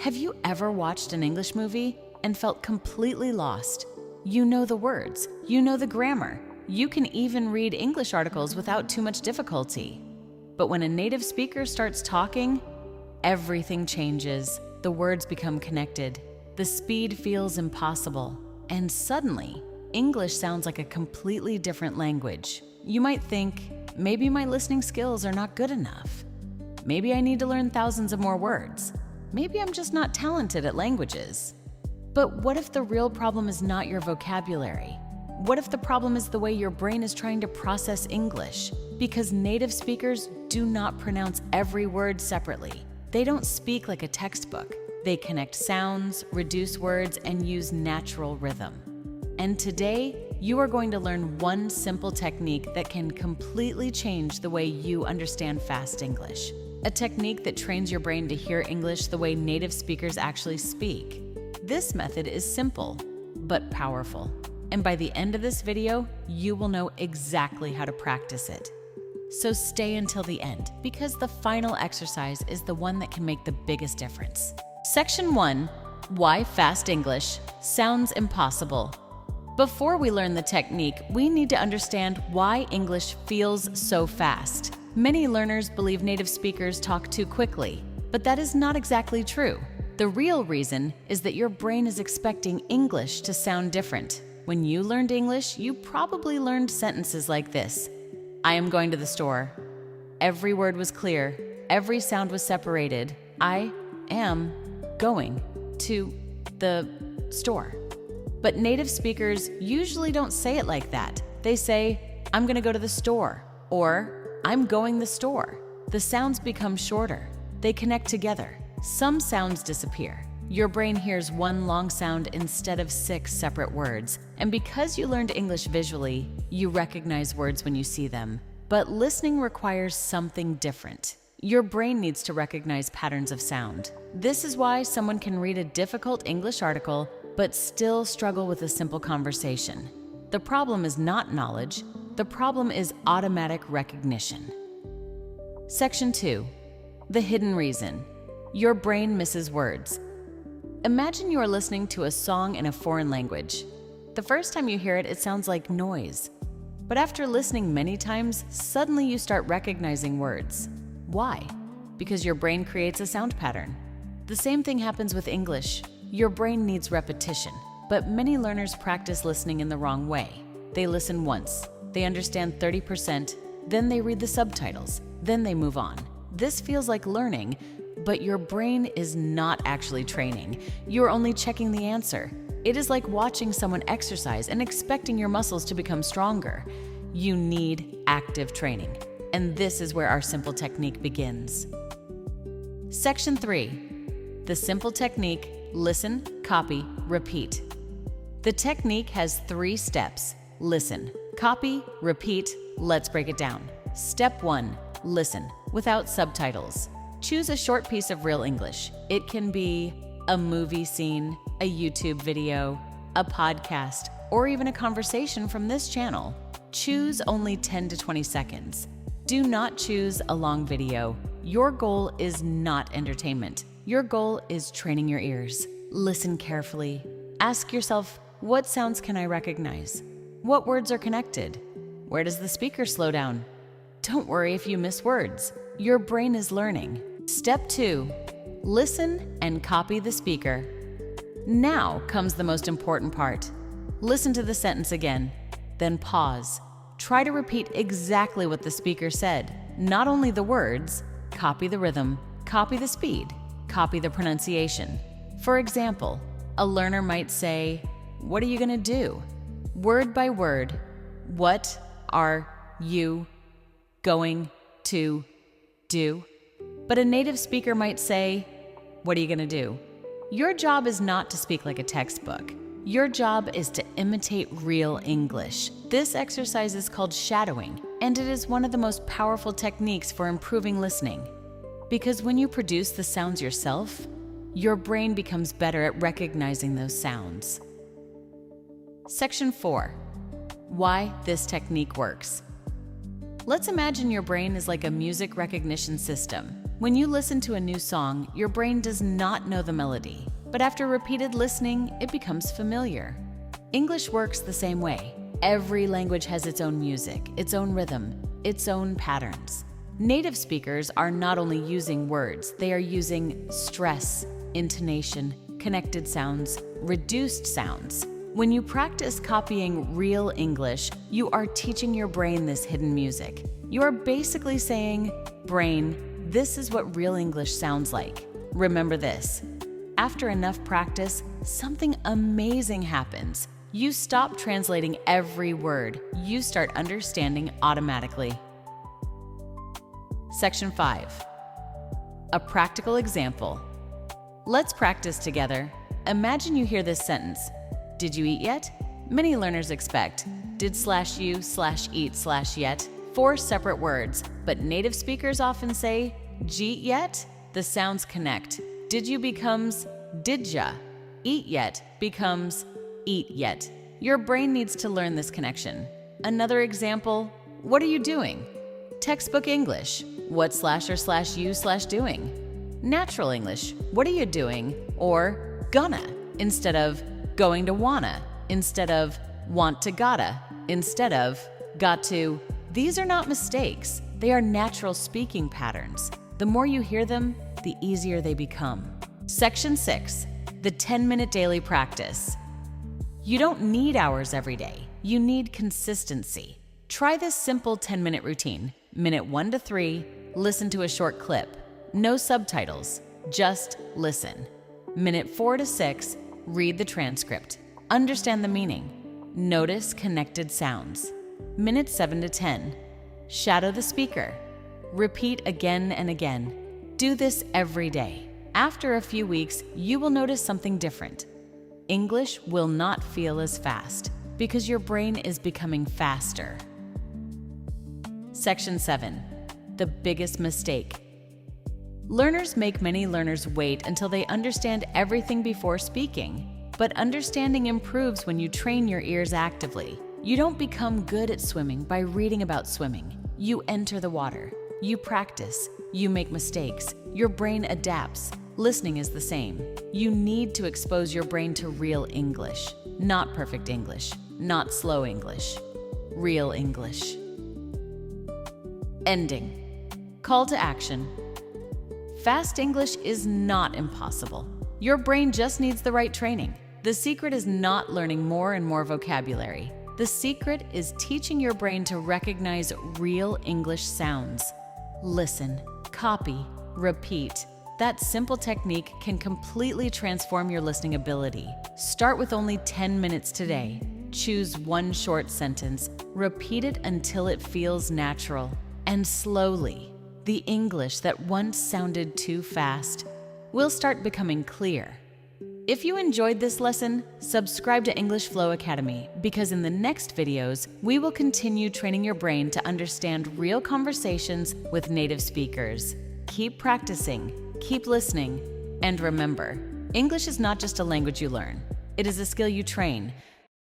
Have you ever watched an English movie and felt completely lost? You know the words, you know the grammar, you can even read English articles without too much difficulty. But when a native speaker starts talking, everything changes. The words become connected. The speed feels impossible. And suddenly, English sounds like a completely different language. You might think, maybe my listening skills are not good enough. Maybe I need to learn thousands of more words. Maybe I'm just not talented at languages. But what if the real problem is not your vocabulary? What if the problem is the way your brain is trying to process English? Because native speakers do not pronounce every word separately. They don't speak like a textbook. They connect sounds, reduce words, and use natural rhythm. And today, you are going to learn one simple technique that can completely change the way you understand fast English. A technique that trains your brain to hear English the way native speakers actually speak. This method is simple, but powerful. And by the end of this video, you will know exactly how to practice it. So stay until the end, because the final exercise is the one that can make the biggest difference. Section 1, Why Fast English Sounds Impossible. Before we learn the technique, we need to understand why English feels so fast. Many learners believe native speakers talk too quickly, but that is not exactly true. The real reason is that your brain is expecting English to sound different. When you learned English, you probably learned sentences like this. I am going to the store. Every word was clear. Every sound was separated. I am going to the store. But native speakers usually don't say it like that. They say, I'm going to go to the store, or I'm going the store. The sounds become shorter. They connect together. Some sounds disappear. Your brain hears one long sound instead of 6 separate words. And because you learned English visually, you recognize words when you see them. But listening requires something different. Your brain needs to recognize patterns of sound. This is why someone can read a difficult English article but still struggle with a simple conversation. The problem is not knowledge. The problem is automatic recognition. Section 2, The Hidden Reason. Your brain misses words. Imagine you are listening to a song in a foreign language. The first time you hear it, it sounds like noise. But after listening many times, suddenly you start recognizing words. Why? Because your brain creates a sound pattern. The same thing happens with English. Your brain needs repetition, but many learners practice listening in the wrong way. They listen once, they understand 30%, then they read the subtitles, then they move on. This feels like learning, but your brain is not actually training. You're only checking the answer. It is like watching someone exercise and expecting your muscles to become stronger. You need active training. And this is where our simple technique begins. Section 3, The Simple Technique, Listen, Copy, Repeat. The technique has 3 steps. Listen, copy, repeat. Let's break it down. Step 1, listen, without subtitles. Choose a short piece of real English. It can be a movie scene, a YouTube video, a podcast, or even a conversation from this channel. Choose only 10 to 20 seconds. Do not choose a long video. Your goal is not entertainment. Your goal is training your ears. Listen carefully. Ask yourself, what sounds can I recognize? What words are connected? Where does the speaker slow down? Don't worry if you miss words. Your brain is learning. Step 2, listen and copy the speaker. Now comes the most important part. Listen to the sentence again, then pause. Try to repeat exactly what the speaker said. Not only the words, copy the rhythm, copy the speed, copy the pronunciation. For example, a learner might say, what are you going to do? Word by word, what are you going to do? But a native speaker might say, what are you going to do? Your job is not to speak like a textbook. Your job is to imitate real English. This exercise is called shadowing, and it is one of the most powerful techniques for improving listening. Because when you produce the sounds yourself, your brain becomes better at recognizing those sounds. Section 4, Why this technique works. Let's imagine your brain is like a music recognition system. When you listen to a new song, your brain does not know the melody, but after repeated listening, it becomes familiar. English works the same way. Every language has its own music, its own rhythm, its own patterns. Native speakers are not only using words, they are using stress, intonation, connected sounds, reduced sounds. When you practice copying real English, you are teaching your brain this hidden music. You are basically saying, brain, this is what real English sounds like. Remember this. After enough practice, something amazing happens. You stop translating every word. You start understanding automatically. Section 5. A practical example. Let's practice together. Imagine you hear this sentence. Did you eat yet? Many learners expect did/you/eat/yet, 4 separate words, but native speakers often say jeet yet? The sounds connect. Did you becomes didja. Eat yet becomes eat yet. Your brain needs to learn this connection. Another example, what are you doing? Textbook English, what /or/you/doing? Natural English, what are you doing? Or gonna, instead of going to wanna, instead of want to gotta, instead of got to. These are not mistakes. They are natural speaking patterns. The more you hear them, the easier they become. Section 6, the 10-minute daily practice. You don't need hours every day. You need consistency. Try this simple 10-minute routine. Minute 1 to 3, listen to a short clip. No subtitles, just listen. Minute 4 to 6, read the transcript. Understand the meaning. Notice connected sounds. Minute 7 to 10, shadow the speaker. Repeat again and again. Do this every day. After a few weeks, you will notice something different. English will not feel as fast because your brain is becoming faster. Section 7, the biggest mistake. Learners make many learners wait until they understand everything before speaking. But understanding improves when you train your ears actively. You don't become good at swimming by reading about swimming. You enter the water. You practice. You make mistakes. Your brain adapts. Listening is the same. You need to expose your brain to real English. Not perfect English. Not slow English. Real English. Ending. Call to action. Fast English is not impossible. Your brain just needs the right training. The secret is not learning more and more vocabulary. The secret is teaching your brain to recognize real English sounds. Listen, copy, repeat. That simple technique can completely transform your listening ability. Start with only 10 minutes today. Choose one short sentence. Repeat it until it feels natural. And slowly, the English that once sounded too fast will start becoming clear. If you enjoyed this lesson, subscribe to English Flow Academy because in the next videos, we will continue training your brain to understand real conversations with native speakers. Keep practicing, keep listening, and remember, English is not just a language you learn. It is a skill you train.